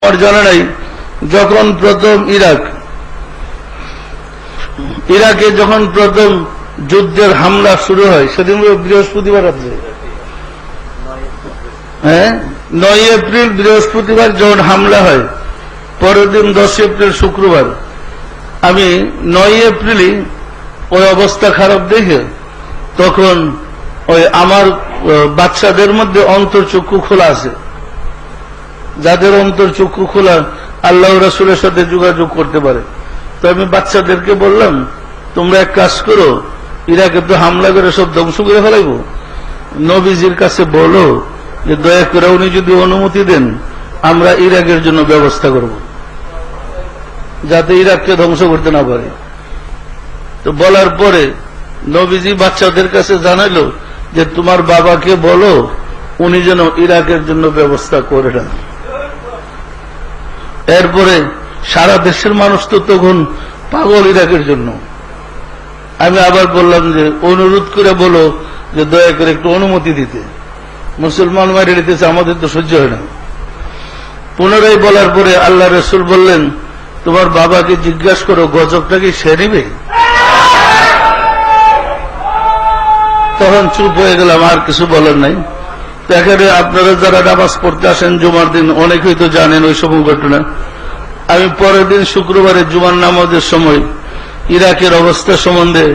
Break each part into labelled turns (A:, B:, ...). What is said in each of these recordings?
A: আমার জানা নাই যখন প্রথম ইরাকে যখন প্রথম যুদ্ধের হামলা শুরু হয় সেদিন বৃহস্পতিবার আছে, হ্যাঁ 9 এপ্রিল বৃহস্পতিবার যখন হামলা হয়, পরের দিন 10 এপ্রিল শুক্রবার। আমি 9 এপ্রিলই ওই অবস্থা খারাপ দেখে তখন ওই আমার বাচ্চাদের মধ্যে অন্তর্চক্ষু খোলা আছে, যাদের অন্তর্চক্ষু খোলা আল্লাহ রাসূলের সাথে যোগাযোগ করতে পারে। তো আমি বাচ্চাদেরকে বললাম, তোমরা এক কাজ করো, ইরাকে তো হামলা করে সব ধ্বংস করে ফেলাইব, নবীজির কাছে বলো যে দয়া করে উনি যদি অনুমতি দেন আমরা ইরাকের জন্য ব্যবস্থা করব, যাতে ইরাককে ধ্বংস করতে না পারে। তো বলার পরে নবীজি বাচ্চাদের কাছে জানাইলো যে তোমার বাবাকে বলো উনি যেন ইরাকের জন্য ব্যবস্থা করে দেন। এরপরে সারা দেশের মানুষ তো তখন পাগল ইরাকের জন্য। আমি আবার বললাম যে অনুরোধ করে বলো যে দয়া করে একটু অনুমতি দিতে, মুসলমান মারি দিতেছে, আমাদের তো সহ্য হয় না। পুনরায় বলার পরে আল্লাহ রাসূল বললেন, তোমার বাবাকে জিজ্ঞাসা করো গজবটা কি সে নিবে। তখন চুপ হয়ে গেলাম, আর কিছু বলার নাই। তো এখানে আপনারা যারা নামাজ পড়তে আসেন জুমার দিন অনেকেই তো জানেন ওই সব ঘটনা। আমি পরের দিন শুক্রবারে জুমার নামাজের সময় ইরাকের অবস্থা সম্বন্ধে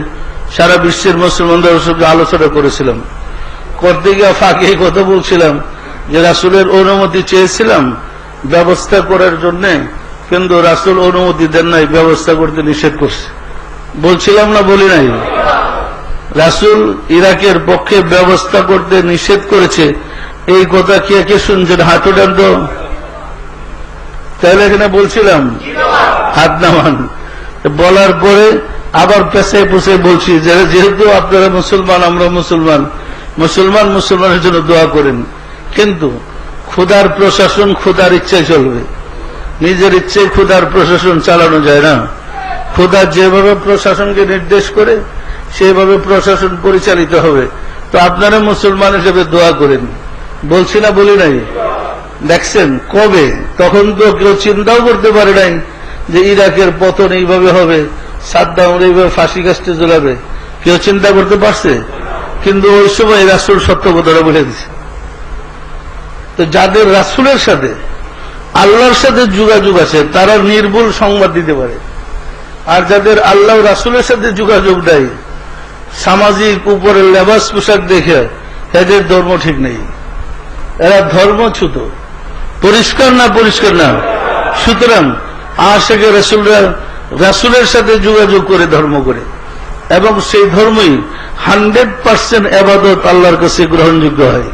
A: সারা বিশ্বের মুসলমানদের সঙ্গে আলোচনা করেছিলাম। করতে গিয়ে ফাঁকে কথা বলছিলাম যে রাসূলের অনুমতি চেয়েছিলাম ব্যবস্থা করার জন্য, কিন্তু রাসূল অনুমতি দেন নাই, ব্যবস্থা করতে নিষেধ করছে। বলছিলাম না, বলি নাই? রাসূল ইরাকের পক্ষে ব্যবস্থা করতে নিষেধ করেছে, এই কথা কে কে শুনছেন? হাত ওঠান তো। তাহলে এখানে বলছিলাম হাত নামান। বলার পরে আবার পেছায় পেছায় বলছি যেহেতু আপনারা মুসলমান, আমরা মুসলমান, মুসলমানের জন্য দোয়া করেন, কিন্তু খোদার প্রশাসন খোদার ইচ্ছায় চলবে, নিজের ইচ্ছায় খোদার প্রশাসন চালানো যায় না। খোদা যেভাবে প্রশাসনকে নির্দেশ করে সেভাবে প্রশাসন পরিচালিত হবে। তো আপনারা মুসলমান হিসেবে দোয়া করেন। বলছি না, বলি নাই? দেখছেন কবে? তখন তো কেউ চিন্তাও করতে পারে নাই যে ইরাকের পতন এইভাবে হবে, সাদ্দাম এইভাবে ফাঁসি কাস্টে ঝোলাবে, কেউ চিন্তা করতে পারছে? কিন্তু ওই সময় রাসূল সত্য কথাটা বলে দিচ্ছে। তো যাদের রাসূলের সাথে আল্লাহর সাথে যোগাযোগ আছে তারা নির্ভুল সংবাদ দিতে পারে, আর যাদের আল্লাহ রাসূলের সাথে যোগাযোগ দেয় সামাজিক উপরে লেবাস পোশাক দেখে এদের ধর্ম ঠিক নেই, এরা ধর্মচ্যুত। পরিষ্কার না? পরিষ্কার না? সুতরাং আশিকে রাসূলরা রাসূলের সাথে যোগাযোগ করে ধর্ম করে, এবং সেই ধর্মই 100% ইবাদত আল্লাহর কাছে গ্রহণযোগ্য হয়।